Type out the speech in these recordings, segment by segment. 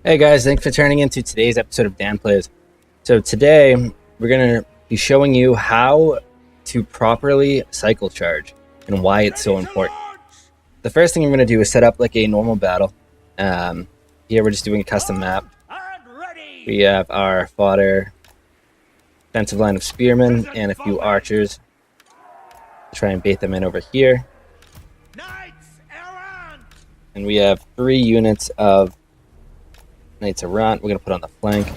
Hey guys, thanks for turning into today's episode of Dan Plays. So today we're going to be showing you how to properly cycle charge and why it's so important. The first thing we're going to do is set up like a normal battle. Here we're just doing a custom map. We have our fodder, defensive line of spearmen, and a few archers. Try and bait them in over here. And we have 3 units of Knights Errant. We're going to put on the flank.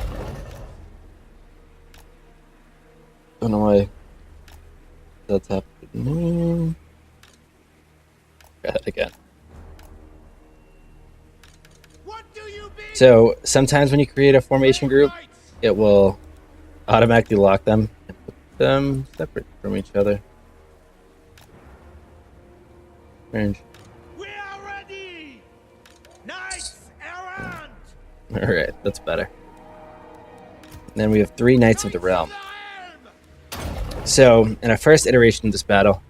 Don't know why that's happening. Try that again. So sometimes when you create a formation group, it will automatically lock them and put them separate from each other. Strange. Alright, that's better. And then we have 3 Knights of the Realm. So, in our first iteration of this battle,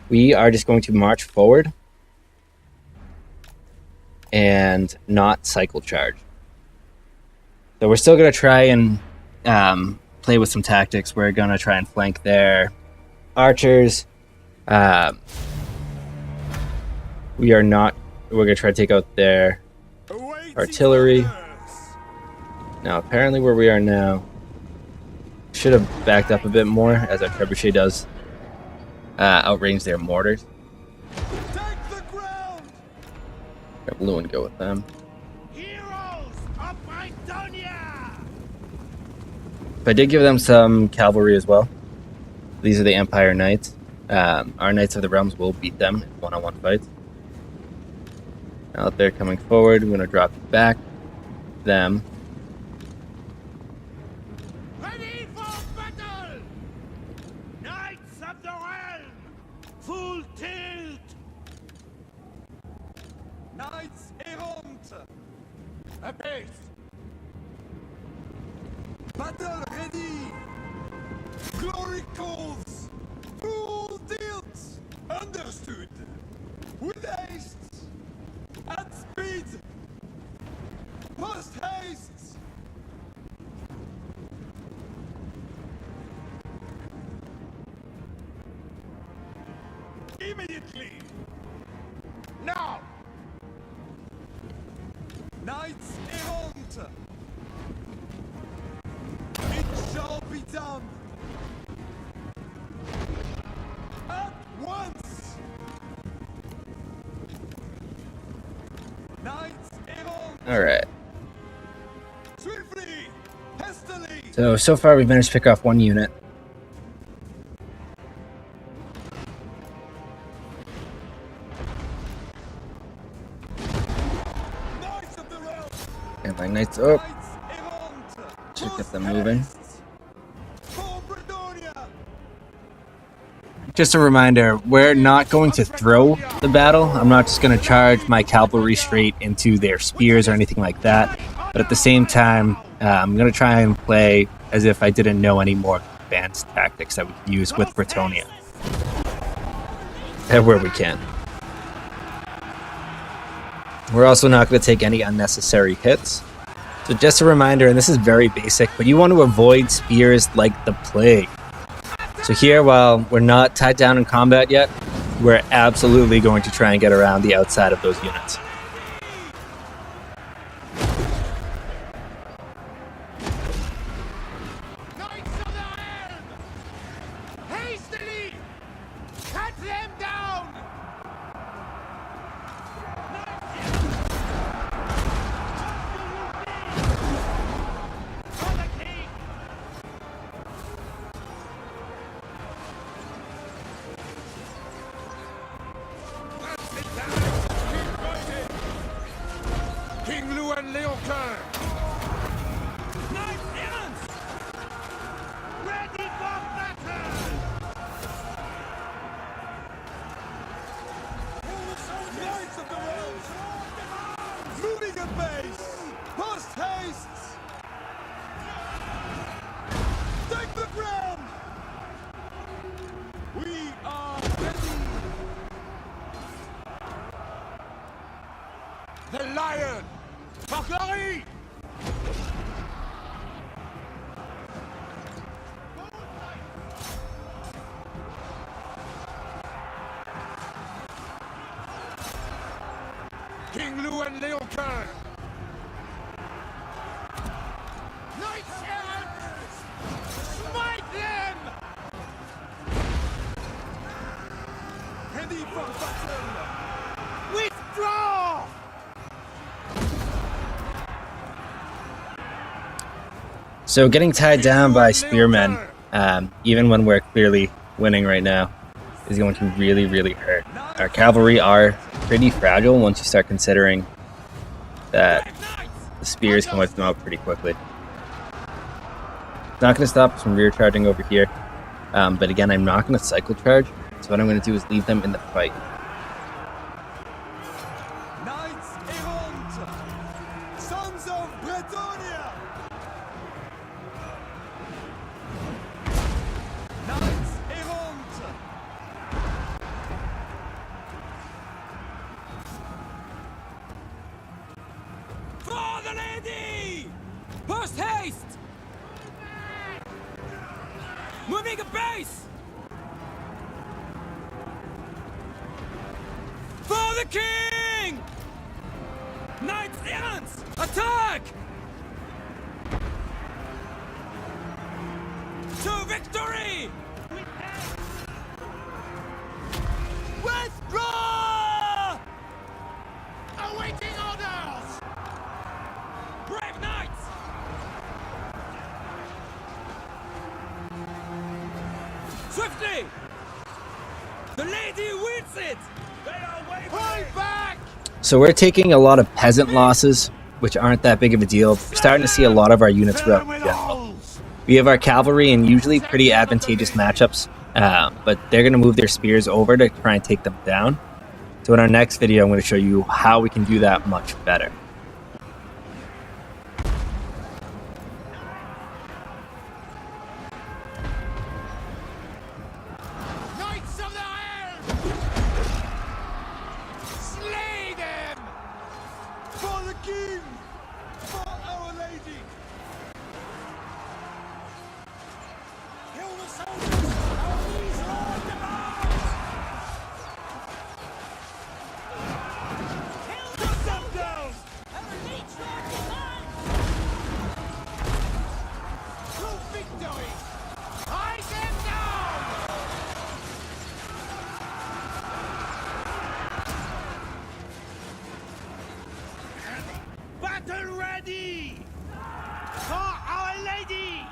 we are just going to march forward and not cycle charge. So we're still going to try and play with some tactics. We're going to try and flank their archers. We're going to try to take out their artillery. Now, apparently where we are now, should have backed up a bit more, as our trebuchet does outrange their mortars. Grab blue and go with them. But I did give them some cavalry as well. These are the Empire Knights. Our Knights of the Realms will beat them in one-on-one fights. Now that they're coming forward, I'm going to drop back them. Ready for battle! Knights of the Realm! Full tilt! Knights Errant! Apace! Battle ready! Glory calls! Full tilt! Understood! With haste! At speed! Post haste! Immediately! Now! Knights Errant! It shall be done! At once! Knights Errant! Alright. Swiftly! Hastily! So far we've managed to pick off 1 unit. Knights of the Realm! And my knights up. Knights Errant! Should get them moving. For Bretonnian! Just a reminder, we're not going to throw the battle. I'm not just going to charge my cavalry straight into their spears or anything like that. But at the same time, I'm going to try and play as if I didn't know any more advanced tactics that we can use with Bretonnian. Where we can. We're also not going to take any unnecessary hits. So just a reminder, and this is very basic, but you want to avoid spears like the plague. So here, while we're not tied down in combat yet, we're absolutely going to try and get around the outside of those units. Knights of the Realm! Hastily! Cut them down! For the king! King Lou and Leoncoeur! Knights Errant! Ready for battle! Knights of the Realm! Moving at base! Post haste! Take the ground! We are ready! The lion! For glory! King Lou and Leopold! Knights errant! Smite them! Ready for battle! Withdraw! So getting tied down by spearmen, even when we're clearly winning right now, is going to really, really hurt. Our cavalry are pretty fragile once you start considering that the spears can wipe them out pretty quickly. It's not going to stop us from rear charging over here, but again, I'm not going to cycle charge, so what I'm going to do is leave them in the fight. Knights errant! Sons of Bretonnian! Knights errant! For the lady! Post haste! Moving a base! For the king! Knights errant! Attack! To victory! Withdraw! Awaiting orders! Brave knights! Swiftly! The lady wins it! They are wavering! Pull back! So we're taking a lot of peasant losses, which aren't that big of a deal. We're starting to see a lot of our units Fill run them with down. holes! We have our cavalry in usually pretty advantageous matchups, but they're going to move their spears over to try and take them down. So in our next video, I'm going to show you how we can do that much better. Knights of the Iron! Slay them! For the king! For our lady! Kill the soldiers! Our liege lord demands! Kill the soldiers! Our liege lord demands! To victory! Eye them down! Battle ready! For our lady!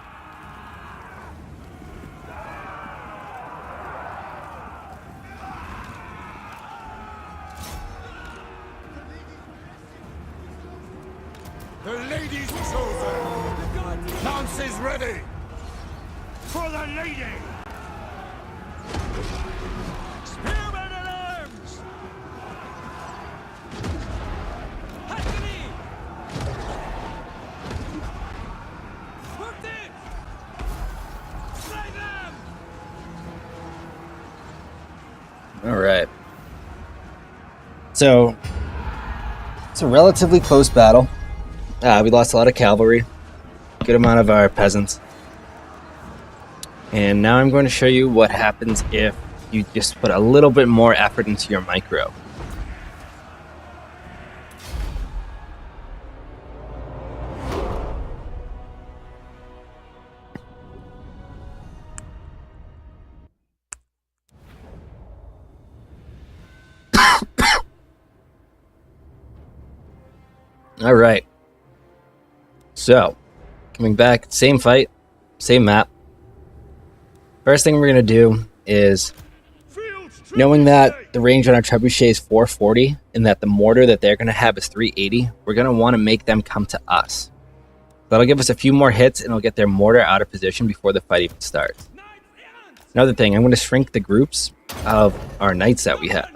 The lady's chosen! Lance is ready! For the lady! Spearmen at arms! Hackney! Hooked it! Slay them! All right. So it's a relatively close battle. We lost a lot of cavalry, good amount of our peasants. And now I'm going to show you what happens if you just put a little bit more effort into your micro. All right. So, coming back, same fight, same map. First thing we're going to do is, knowing that the range on our trebuchet is 440 and that the mortar that they're going to have is 380, we're going to want to make them come to us. That'll give us a few more hits and it'll get their mortar out of position before the fight even starts. Another thing, I'm going to shrink the groups of our knights that we have.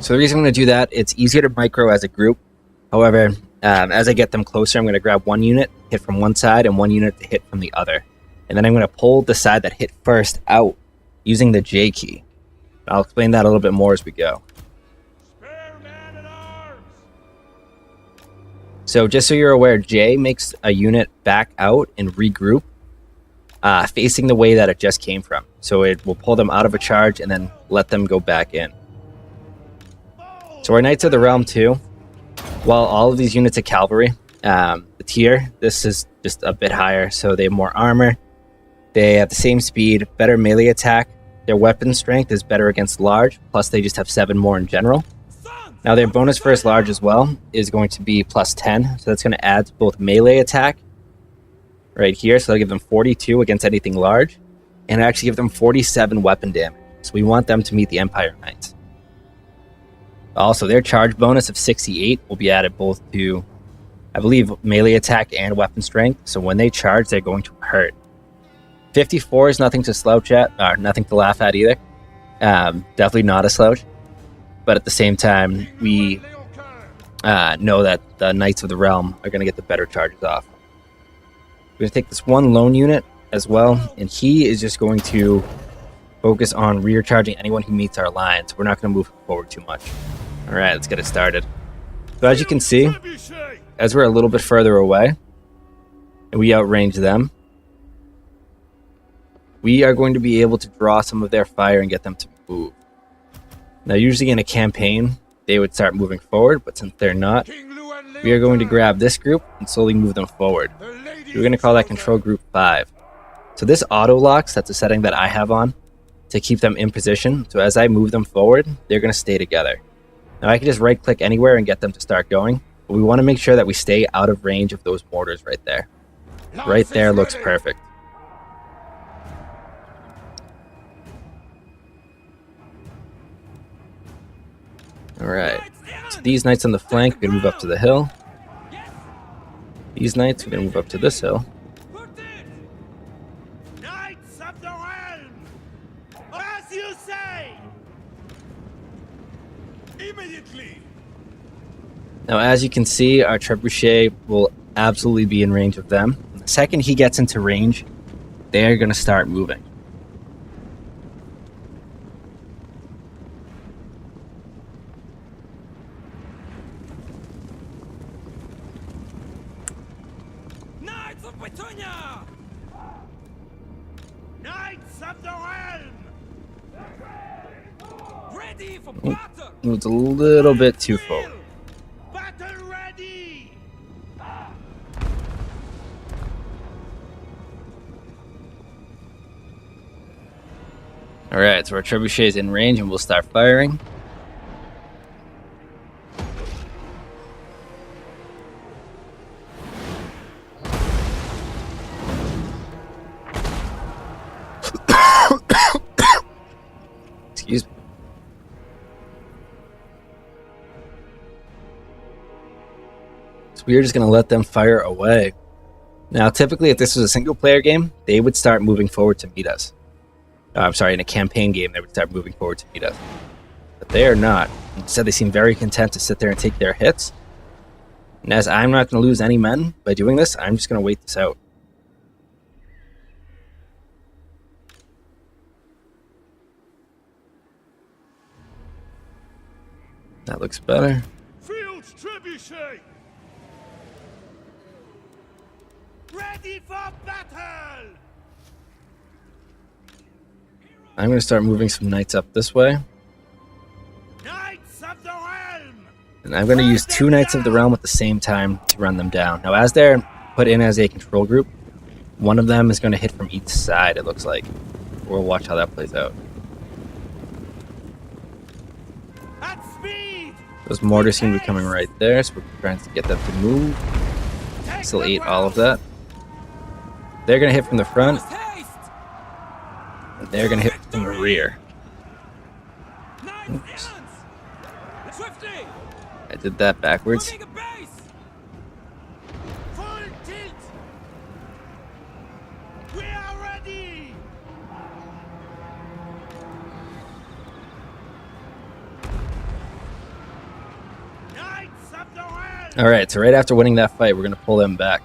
So the reason I'm going to do that, it's easier to micro as a group. However, as I get them closer, I'm going to grab one unit, hit from one side, and one unit to hit from the other. And then I'm going to pull the side that hit first out using the J key. I'll explain that a little bit more as we go. So just so you're aware, J makes a unit back out and regroup, facing the way that it just came from. So it will pull them out of a charge and then let them go back in. So our Knights of the Realm too, while all of these units are cavalry, the tier, this is just a bit higher, so they have more armor. They have the same speed, better melee attack. Their weapon strength is better against large, plus they just have 7 more in general. Now their bonus first large as well is going to be plus 10, so that's going to add to both melee attack right here, so that'll give them 42 against anything large, and actually give them 47 weapon damage. So we want them to meet the Empire Knights. Also, their charge bonus of 68 will be added both to, I believe, melee attack and weapon strength, so when they charge, they're going to hurt. 54 is nothing to slouch at, or nothing to laugh at either. Definitely not a slouch. But at the same time, we know that the Knights of the Realm are going to get the better charges off. We're going to take this one lone unit as well, and he is just going to focus on rear charging anyone who meets our lines. We're not going to move forward too much. All right, let's get it started. So as you can see, as we're a little bit further away, and we outrange them, we are going to be able to draw some of their fire and get them to move. Now, usually in a campaign, they would start moving forward, but since they're not, we are going to grab this group and slowly move them forward. So we're going to call that Control Group 5. So this auto locks, that's a setting that I have on to keep them in position. So as I move them forward, they're going to stay together. Now, I can just right-click anywhere and get them to start going, but we want to make sure that we stay out of range of those mortars right there. Right there looks perfect. Alright, so these Knights on the flank are going to move up to the hill. These Knights are going to move up to this hill. Knights of the Realm! As you say! Immediately! Now, as you can see, our Trebuchet will absolutely be in range of them. The second he gets into range, they're going to start moving. Knights of Bretonnian! Knights of the Realm! Ready for battle! It was a little bit too forward. Battle ready! Alright, so our Trebuchet is in range and we'll start firing. Excuse me. So we're just going to let them fire away. Now, typically, if this was a single-player game, they would start moving forward to meet us. I'm sorry, in a campaign game, they would start moving forward to meet us. But they are not. Instead, they seem very content to sit there and take their hits. And as I'm not going to lose any men by doing this, I'm just going to wait this out. That looks better. Fields Trebuchet! Ready for battle! I'm going to start moving some Knights up this way. Knights of the Realm! And I'm going to use 2 Knights of the Realm at the same time to run them down. Now, as they're put in as a control group, one of them is going to hit from each side, it looks like. We'll watch how that plays out. At speed! Those mortars seem to be coming right there, so we're trying to get them to move. Still ate all of that. They're going to hit from the front. And they're going to hit from the rear. Oops. I did that backwards. Full tilt! We are ready! Knights of the Realm! Alright, so right after winning that fight, we're going to pull them back.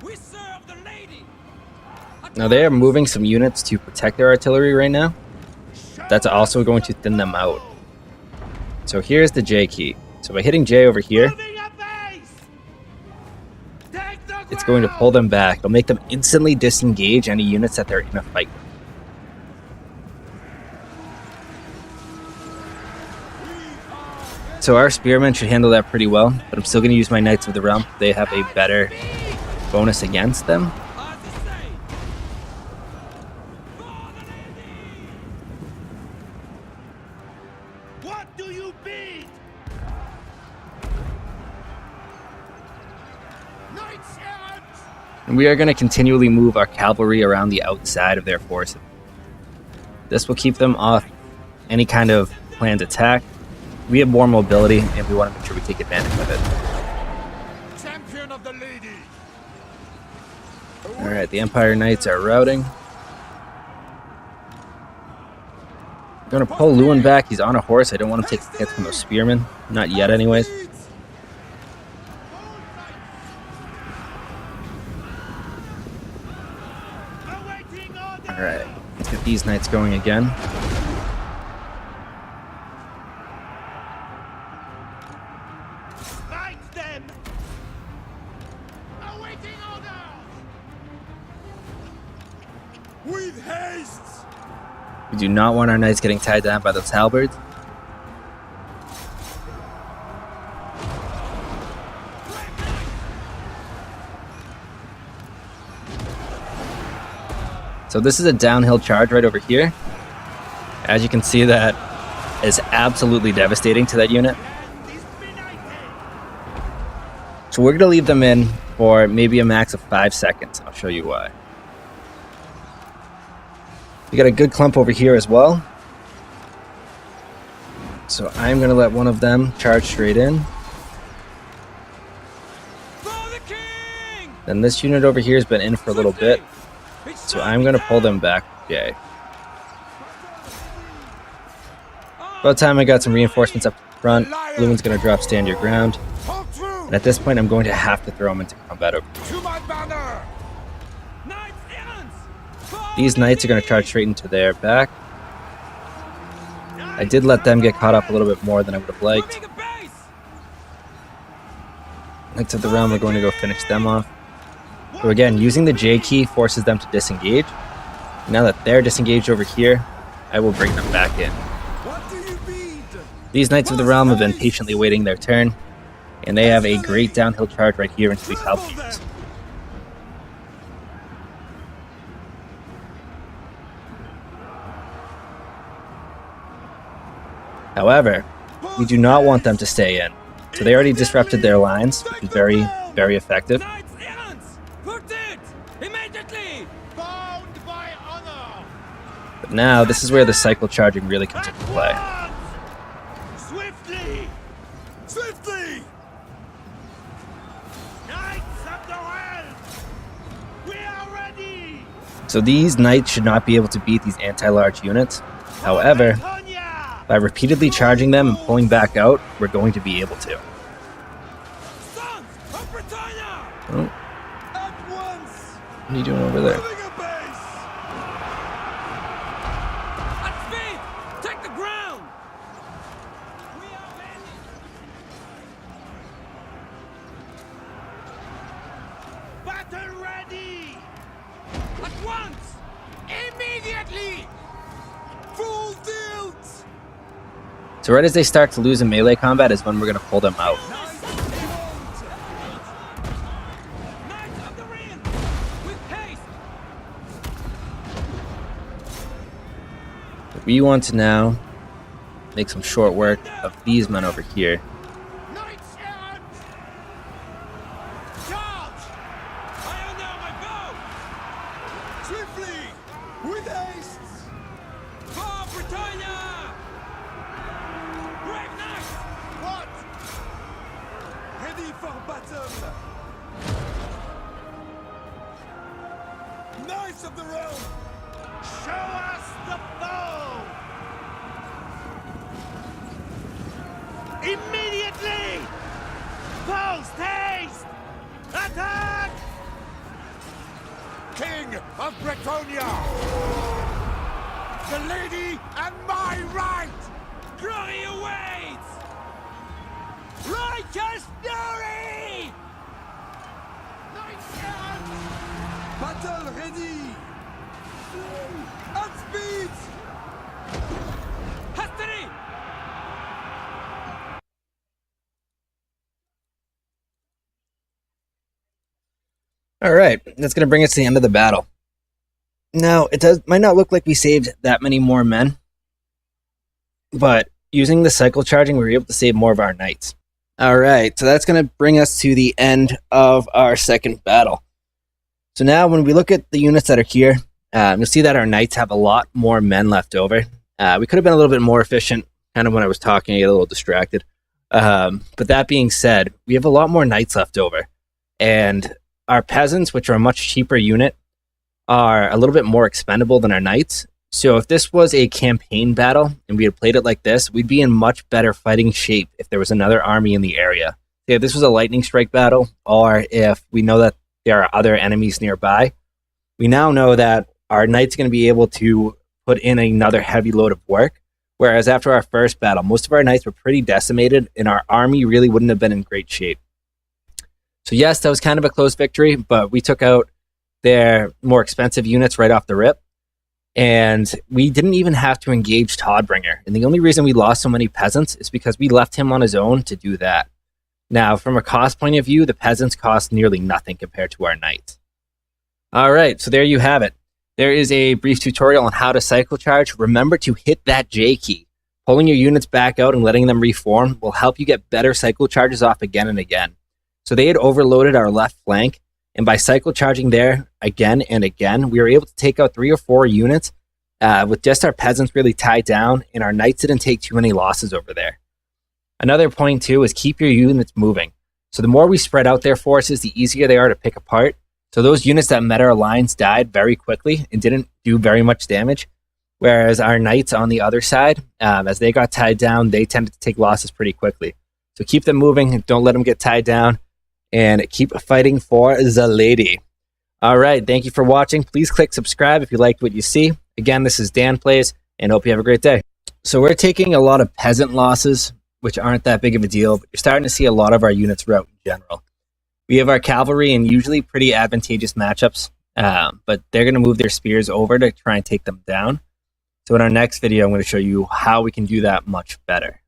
We serve the lady! Now they are moving some units to protect their artillery right now. That's also going to thin them out. So here's the J key. So by hitting J over here, Moving a base! it's going to pull them back. It'll make them instantly disengage any units that they're in a fight with. So our spearmen should handle that pretty well, but I'm still going to use my Knights of the Realm. They have a better bonus against them. What do you beat? Knights errant! And we are going to continually move our cavalry around the outside of their forces. This will keep them off any kind of planned attack. We have more mobility, and we want to make sure we take advantage of it. Champion of the lady. Alright, the Empire Knights are routing. I'm going to pull Lewin back. He's on a horse. I don't want him taking hits from those spearmen. Not yet, anyways. Alright, let's get these knights going again. Fight them! Awaiting orders! With haste! We do not want our knights getting tied down by those halberds. So this is a downhill charge right over here. As you can see, that is absolutely devastating to that unit. So we're going to leave them in for maybe a max of 5 seconds. I'll show you why. We got a good clump over here as well. So I'm going to let one of them charge straight in. Then this unit over here has been in for a little bit. So I'm going to pull them back. Okay. About time I got some reinforcements up front. Lewin's going to drop stand your ground. And at this point, I'm going to have to throw him into combat over here. These knights are going to charge straight into their back. I did let them get caught up a little bit more than I would have liked. Knights of the Realm are going to go finish them off. So again, using the J key forces them to disengage. Now that they're disengaged over here, I will bring them back in. These Knights of the Realm have been patiently waiting their turn, and they have a great downhill charge right here into these halberds. However, we do not want them to stay in. So they already disrupted their lines, which is very, very effective. But now, this is where the cycle charging really comes into play. Swiftly! Swiftly! Knights of the Realm! We are ready! So these knights should not be able to beat these anti-large units. However, by repeatedly charging them and pulling back out, we're going to be able to. Sons of Bretonnian! Oh, At once! what are you doing over there? Building a base! At speed! Take the ground! We are ready! Battle ready! At once! Immediately! Full tilt! So right as they start to lose in melee combat is when we're going to pull them out. We want to now make some short work of these men over here. Swiftly! With haste! For Britannia! Brave Knights! What? Ready for battle! Knights of the Realm! Show us the foe! Immediately! Post haste! Attack! King of Bretonia! The lady and my right! Glory awaits! Righteous fury! Knights Battle ready! At speed! Hastily! All right, that's going to bring us to the end of the battle. Now, might not look like we saved that many more men, but using the cycle charging, we were able to save more of our knights. All right, so that's going to bring us to the end of our second battle. So now when we look at the units that are here, you'll see that our knights have a lot more men left over. We could have been a little bit more efficient, kind of when I was talking, I get a little distracted. But that being said, we have a lot more knights left over. And our peasants, which are a much cheaper unit, are a little bit more expendable than our knights. So if this was a campaign battle and we had played it like this, we'd be in much better fighting shape if there was another army in the area. If this was a lightning strike battle, or if we know that there are other enemies nearby, we now know that our knights are going to be able to put in another heavy load of work. Whereas after our first battle, most of our knights were pretty decimated and our army really wouldn't have been in great shape. So yes, that was kind of a close victory, but we took out their more expensive units right off the rip. And we didn't even have to engage Toddbringer. And the only reason we lost so many peasants is because we left him on his own to do that. Now, from a cost point of view, the peasants cost nearly nothing compared to our knights. All right, so there you have it. There is a brief tutorial on how to cycle charge. Remember to hit that J key. Pulling your units back out and letting them reform will help you get better cycle charges off again and again. So they had overloaded our left flank, and by cycle charging there again and again, we were able to take out 3 or 4 units with just our peasants really tied down, and our knights didn't take too many losses over there. Another point too is keep your units moving. So the more we spread out their forces, the easier they are to pick apart. So those units that met our lines died very quickly and didn't do very much damage. Whereas our knights on the other side, as they got tied down, they tended to take losses pretty quickly. So keep them moving, don't let them get tied down, and keep fighting for the lady. All right, thank you for watching. Please click subscribe if you liked what you see. Again, this is Dan Plays, and hope you have a great day. So we're taking a lot of peasant losses, which aren't that big of a deal, but you're starting to see a lot of our units rout in general. We have our cavalry in usually pretty advantageous matchups, but they're going to move their spears over to try and take them down. So in our next video, I'm going to show you how we can do that much better.